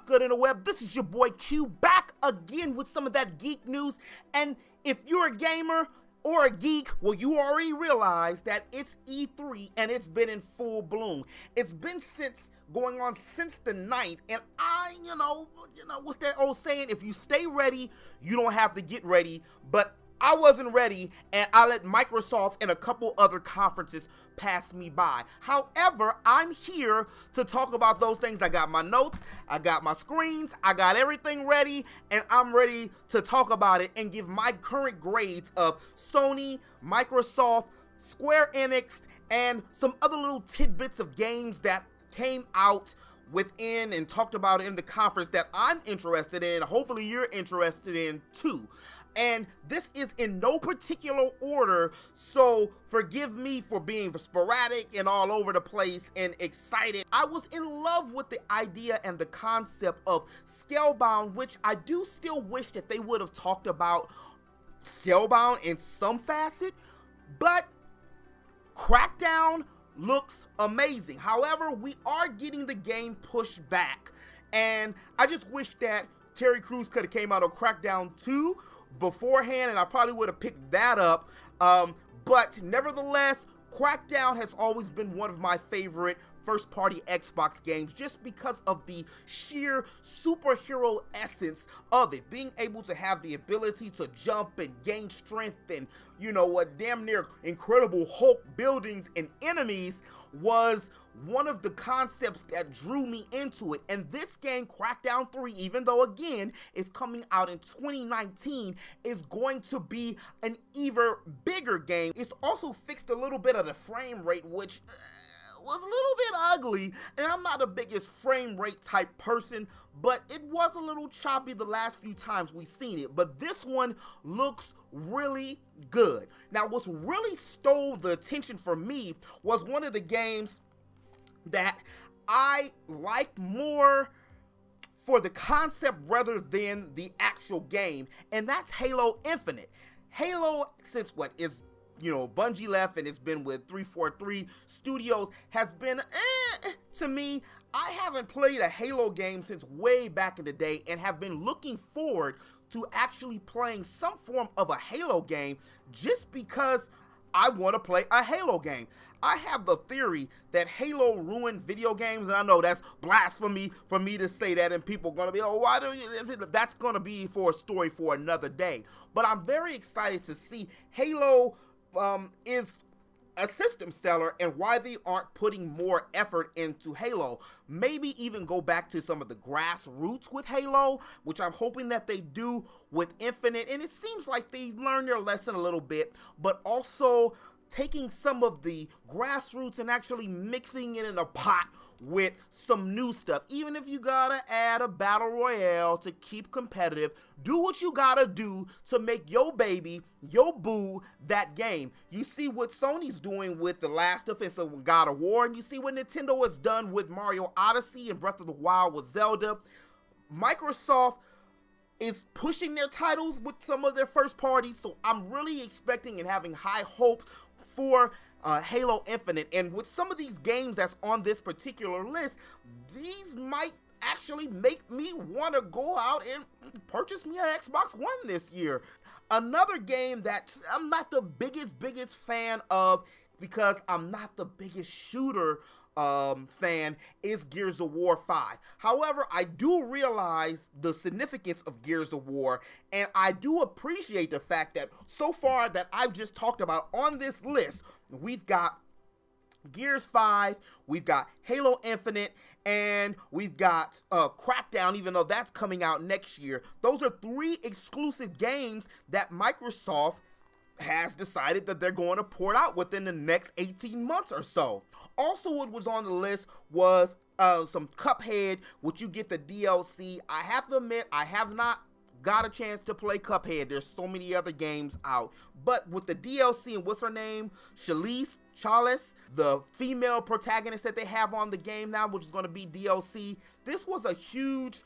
good in the web? This is your boy Q back again with some of that geek news. And if you're a gamer or a geek, well, you already realize that it's E3 and it's been in full bloom. It's been going on since the 9th, and you know, what's that old saying? If you stay ready, you don't have to get ready. But I wasn't ready, and I let Microsoft and a couple other conferences pass me by. However, I'm here to talk about those things. I got my notes, I got my screens, I got everything ready, and I'm ready to talk about it and give my current grades of Sony, Microsoft, Square Enix, and some other little tidbits of games that came out within and talked about in the conference that I'm interested in. Hopefully you're interested in too. And this is in no particular order, so forgive me for being sporadic and all over the place and excited. I was in love with the idea and the concept of Scalebound, which I do still wish that they would have talked about Scalebound in some facet, but Crackdown looks amazing. However, we are getting the game pushed back, and I just wish that Terry Crews could have came out on Crackdown 2 beforehand, and I probably would have picked that up. But nevertheless, Crackdown has always been one of my favorite first-party Xbox games just because of the sheer superhero essence of it. Being able to have the ability to jump and gain strength and, you know, a damn near incredible Hulk buildings and enemies was one of the concepts that drew me into it. And this game, Crackdown 3, even though again it's coming out in 2019, is going to be an even bigger game. It's also fixed a little bit of the frame rate, which was a little bit ugly, and I'm not the biggest frame rate type person, but it was a little choppy the last few times we've seen it. But this one looks really good. Now, what's really stole the attention for me was one of the games that I like more for the concept rather than the actual game, and that's Halo Infinite. Halo, since what is, you know, Bungie left and it's been with 343 Studios, has been to me. I haven't played a Halo game since way back in the day and have been looking forward to actually playing some form of a Halo game just because I want to play a Halo game. I have the theory that Halo ruined video games, and I know that's blasphemy for me to say that, and people are going to be, oh, why do you? That's going to be for a story for another day. But I'm very excited to see Halo is a system seller and why they aren't putting more effort into Halo. Maybe even go back to some of the grassroots with Halo, which I'm hoping that they do with Infinite. And it seems like they learned their lesson a little bit, but also taking some of the grassroots and actually mixing it in a pot with some new stuff. Even if you gotta add a battle royale to keep competitive, do what you gotta do to make your baby, your boo, that game. You see what Sony's doing with The Last of Us and God of War, and you see what Nintendo has done with Mario Odyssey and Breath of the Wild with Zelda. Microsoft is pushing their titles with some of their first parties, so I'm really expecting and having high hopes for Halo Infinite. And with some of these games that's on this particular list, these might actually make me want to go out and purchase me an Xbox One this year. Another game that I'm not the biggest fan of because I'm not the biggest shooter fan is Gears of War 5. However, I do realize the significance of Gears of War, and I do appreciate the fact that so far that I've just talked about on this list, we've got Gears 5, we've got Halo Infinite, and we've got Crackdown, even though that's coming out next year. Those are 3 exclusive games that Microsoft has decided that they're going to port out within the next 18 months or so. Also, what was on the list was some Cuphead, which you get the DLC. I have to admit, I have not got a chance to play Cuphead. There's so many other games out. But with the DLC and what's her name? Chalice, the female protagonist that they have on the game now, which is going to be DLC. This was a huge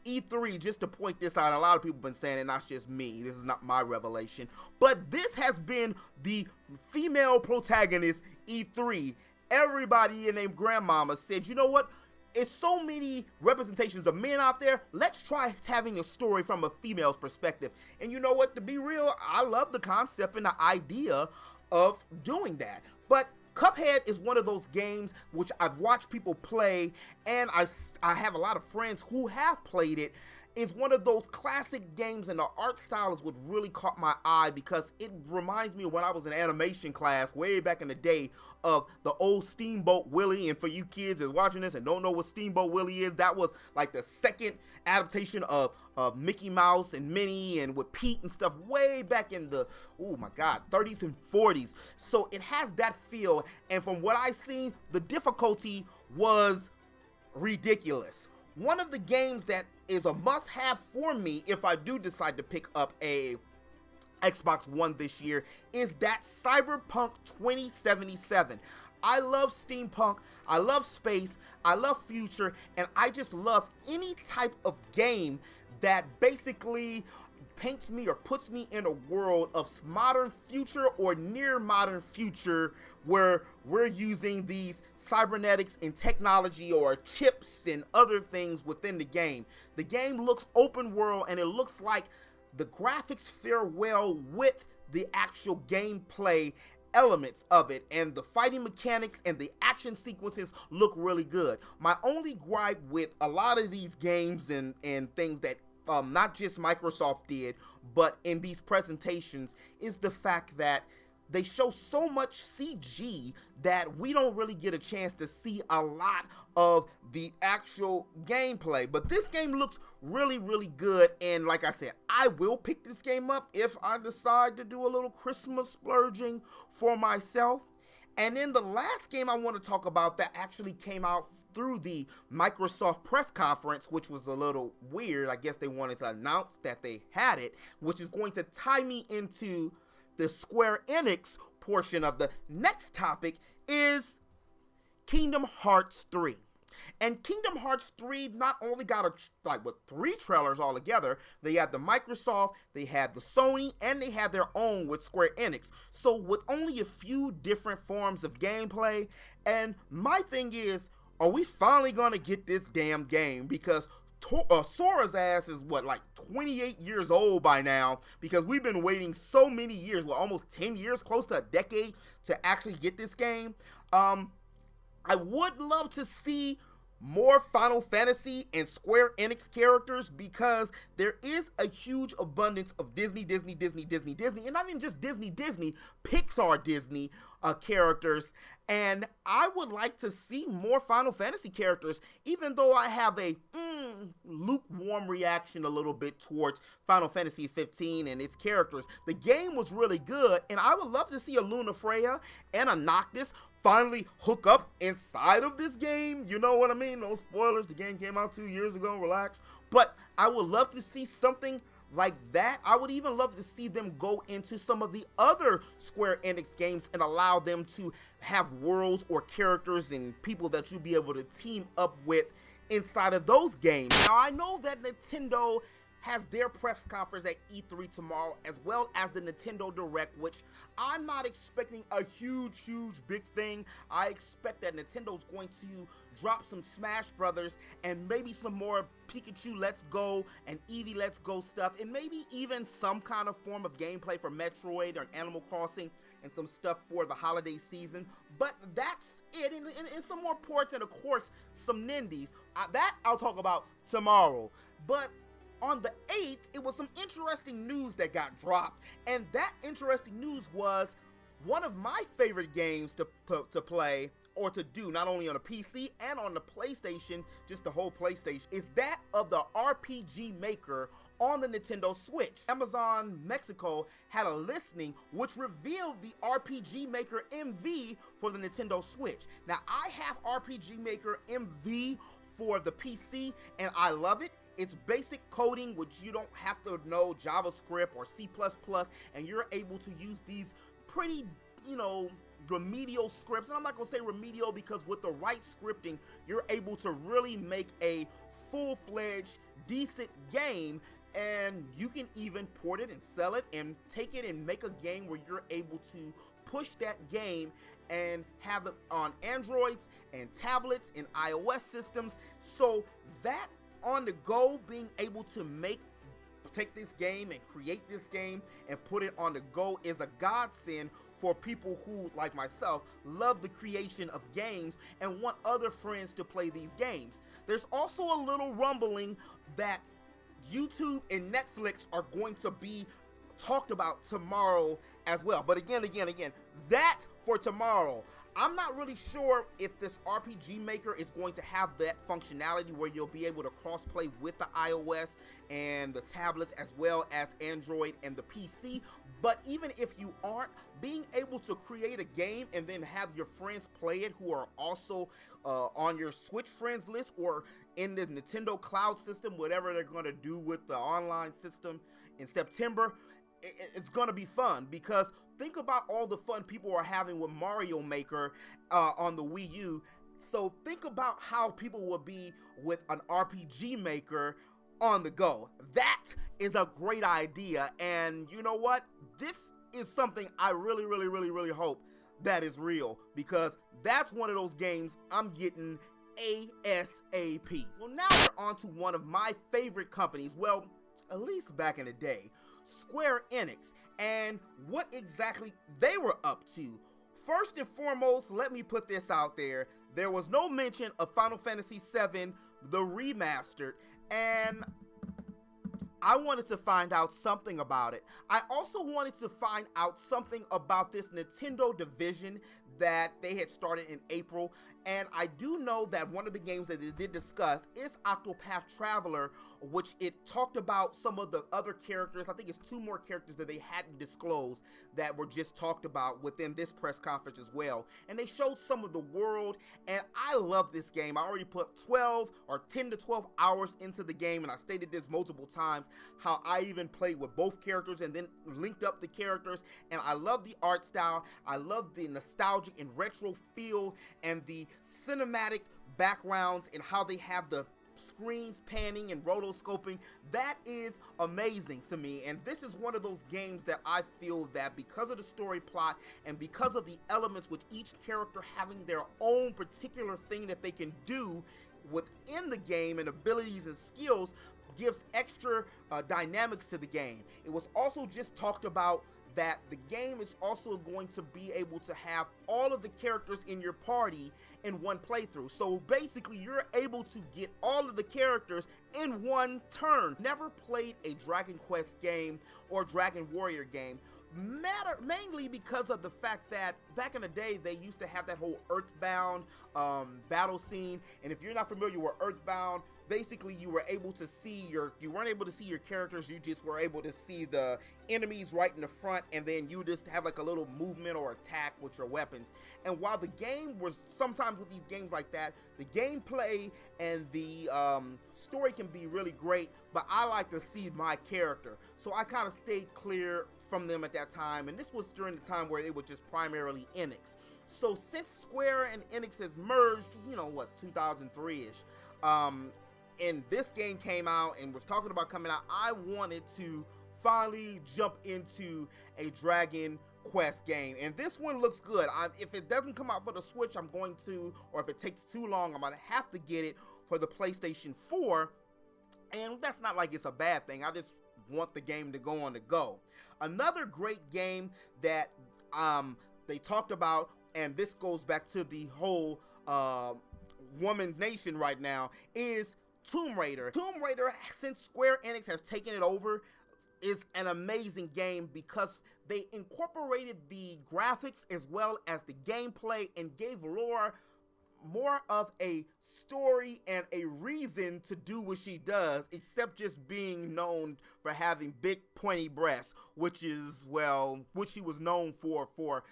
E3, just to point this out. A lot of people have been saying it, not just me. This is not my revelation. But this has been the female protagonist E3. Everybody in their grandmama said, you know what? it's so many representations of men out there. Let's try having a story from a female's perspective. And you know what, to be real, I love the concept and the idea of doing that. But Cuphead is one of those games which I've watched people play, and I have a lot of friends who have played it. It's one of those classic games, and the art style is what really caught my eye because it reminds me of when I was in animation class way back in the day of the old Steamboat Willie. And for you kids that's watching this and don't know what Steamboat Willie is, that was like the second adaptation of Mickey Mouse and Minnie and with Pete and stuff way back in the, oh my God, 30s and 40s. So it has that feel, and from what I seen, the difficulty was ridiculous. One of the games that is a must-have for me if I do decide to pick up a Xbox One this year is that Cyberpunk 2077. I love steampunk, I love space, I love future, and I just love any type of game that basically paints me or puts me in a world of modern future or near modern future where we're using these cybernetics and technology or chips and other things within the game. The game looks open world, and it looks like the graphics fare well with the actual gameplay elements of it, and the fighting mechanics and the action sequences look really good. My only gripe with a lot of these games and things that not just Microsoft did, but in these presentations, is the fact that they show so much CG that we don't really get a chance to see a lot of the actual gameplay. But this game looks really, really good, and like I said, I will pick this game up if I decide to do a little Christmas splurging for myself. And then the last game I want to talk about that actually came out through the Microsoft press conference, which was a little weird. I guess they wanted to announce that they had it, which is going to tie me into the Square Enix portion of the next topic, is Kingdom Hearts 3. And Kingdom Hearts 3 not only got three trailers all together. They had the Microsoft, they had the Sony, and they had their own with Square Enix. So with only a few different forms of gameplay, and my thing is, are we finally gonna get this damn game? Because Sora's ass is what, like 28 years old by now, because we've been waiting so many years, well, almost 10 years, close to a decade, to actually get this game. I would love to see more Final Fantasy and Square Enix characters, because there is a huge abundance of Disney, and not even just Disney, Pixar Disney characters, and I would like to see more Final Fantasy characters, even though I have a lukewarm reaction a little bit towards Final Fantasy 15 and its characters. The game was really good, and I would love to see a Luna Freya and a Noctis finally hook up inside of this game. You know what I mean? No spoilers, the game came out 2 years ago, relax. But I would love to see something like that. I would even love to see them go into some of the other Square Enix games and allow them to have worlds or characters and people that you'll be able to team up with inside of those games. Now, I know that Nintendo has their press conference at E3 tomorrow, as well as the Nintendo Direct, which I'm not expecting a huge big thing. I expect that Nintendo's going to drop some Smash Brothers and maybe some more Pikachu Let's Go and Eevee Let's Go stuff, and maybe even some kind of form of gameplay for Metroid or Animal Crossing and some stuff for the holiday season. But that's it, and some more ports, and of course some Nindies. That I'll talk about tomorrow. But on the 8th, it was some interesting news that got dropped, and that interesting news was one of my favorite games to play or to do, not only on a PC and on the PlayStation, just the whole PlayStation, is that of the RPG Maker on the Nintendo Switch. Amazon Mexico had a listing which revealed the RPG Maker MV for the Nintendo Switch. Now, I have RPG Maker MV for the PC, and I love it. It's basic coding, which you don't have to know JavaScript or C++, and you're able to use these pretty, remedial scripts. And I'm not going to say remedial, because with the right scripting, you're able to really make a full-fledged, decent game, and you can even port it and sell it and take it and make a game where you're able to push that game and have it on Androids and tablets and iOS systems, so that on the go, being able to take this game and create this game and put it on the go is a godsend for people who, like myself, love the creation of games and want other friends to play these games. There's also a little rumbling that YouTube and Netflix are going to be talked about tomorrow as well. But again, that for tomorrow. I'm not really sure if this RPG Maker is going to have that functionality where you'll be able to cross-play with the iOS and the tablets as well as Android and the PC. But even if you aren't, being able to create a game and then have your friends play it who are also on your Switch friends list or in the Nintendo Cloud system, whatever they're going to do with the online system in September, it's going to be fun, because think about all the fun people are having with Mario Maker on the Wii U. So think about how people will be with an RPG Maker on the go. That is a great idea. And you know what? This is something I really hope that is real, because that's one of those games I'm getting ASAP. Well, now we're on to one of my favorite companies. Well, at least back in the day, Square Enix, and what exactly they were up to. First and foremost, let me put this out there. There was no mention of Final Fantasy VII, the remastered, and I wanted to find out something about it. I also wanted to find out something about this Nintendo division that they had started in April, and I do know that one of the games that they did discuss is Octopath Traveler, which it talked about some of the other characters. I think it's 2 more characters that they hadn't disclosed that were just talked about within this press conference as well. And they showed some of the world, and I love this game. I already put 10 to 12 hours into the game, and I stated this multiple times, how I even played with both characters and then linked up the characters, and I love the art style. I love the nostalgic and retro feel and the cinematic backgrounds and how they have the screens panning and rotoscoping. That is amazing to me, and this is one of those games that I feel that because of the story plot and because of the elements with each character having their own particular thing that they can do within the game and abilities and skills, gives extra dynamics to the game. It was also just talked about that the game is also going to be able to have all of the characters in your party in one playthrough. So basically, you're able to get all of the characters in one turn. Never played a Dragon Quest game or Dragon Warrior game, mainly because of the fact that back in the day, they used to have that whole Earthbound battle scene. And if you're not familiar with Earthbound, basically you weren't able to see your characters. You just were able to see the enemies right in the front, and then you just have like a little movement or attack with your weapons. And while the game was, sometimes with these games like that, the gameplay and the story can be really great, but I like to see my character, so I kind of stayed clear from them at that time. And this was during the time where it was just primarily Enix. So since Square and Enix has merged, 2003-ish, and this game came out and was talking about coming out, I wanted to finally jump into a Dragon Quest game, and this one looks good. If it doesn't come out for the Switch, I'm going to, or if it takes too long, I'm gonna have to get it for the PlayStation 4, and that's not like it's a bad thing. I just want the game to go on the go. Another great game that they talked about, and this goes back to the whole woman nation right now, is Tomb Raider. Tomb Raider, since Square Enix has taken it over, is an amazing game because they incorporated the graphics as well as the gameplay and gave Laura more of a story and a reason to do what she does, except just being known for having big pointy breasts, which she was known for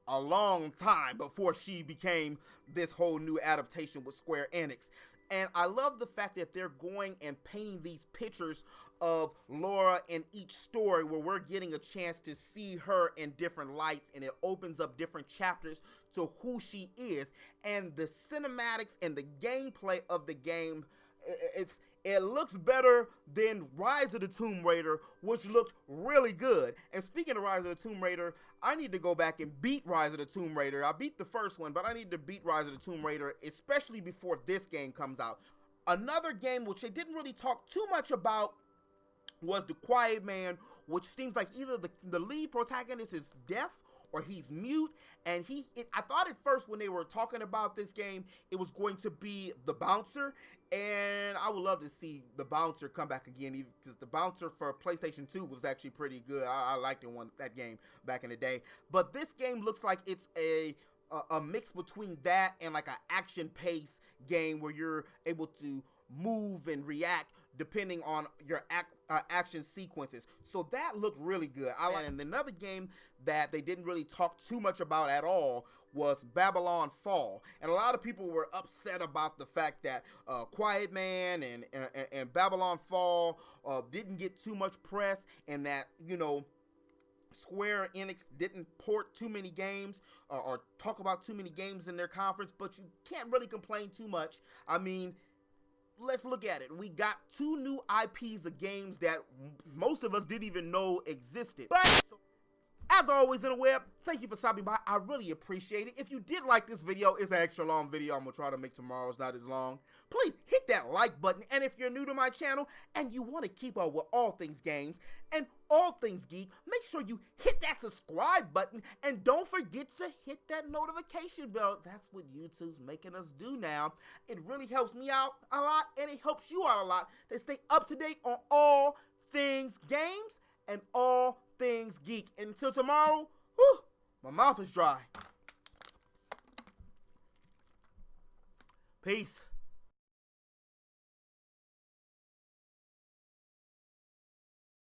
a long time before she became this whole new adaptation with Square Enix. And I love the fact that they're going and painting these pictures of Laura in each story where we're getting a chance to see her in different lights, and it opens up different chapters to who she is. And the cinematics and the gameplay of the game, It looks better than Rise of the Tomb Raider, which looked really good. And speaking of Rise of the Tomb Raider, I need to go back and beat Rise of the Tomb Raider. I beat the first one, but I need to beat Rise of the Tomb Raider, especially before this game comes out. Another game which they didn't really talk too much about was The Quiet Man, which seems like either the lead protagonist is deaf or he's mute, and I thought at first when they were talking about this game, it was going to be the bouncer, and I would love to see the bouncer come back again, because the bouncer for PlayStation 2 was actually pretty good. I liked that game back in the day, but this game looks like it's a mix between that and like an action-paced game where you're able to move and react depending on your action sequences. So that looked really good. And another game that they didn't really talk too much about at all was Babylon Fall. And a lot of people were upset about the fact that Quiet Man and Babylon Fall didn't get too much press, and that, you know, Square Enix didn't port too many games or talk about too many games in their conference, but you can't really complain too much. I mean, let's look at it. We got 2 new IPs of games that most of us didn't even know existed. But as always in the web, thank you for stopping by. I really appreciate it. If you did like this video, it's an extra long video. I'm gonna try to make tomorrow's not as long. Please hit that like button. And if you're new to my channel and you want to keep up with all things games and all things geek, make sure you hit that subscribe button and don't forget to hit that notification bell. That's what YouTube's making us do now. It really helps me out a lot, and it helps you out a lot to stay up to date on all things games and all things geek. And until tomorrow, whew, my mouth is dry. Peace.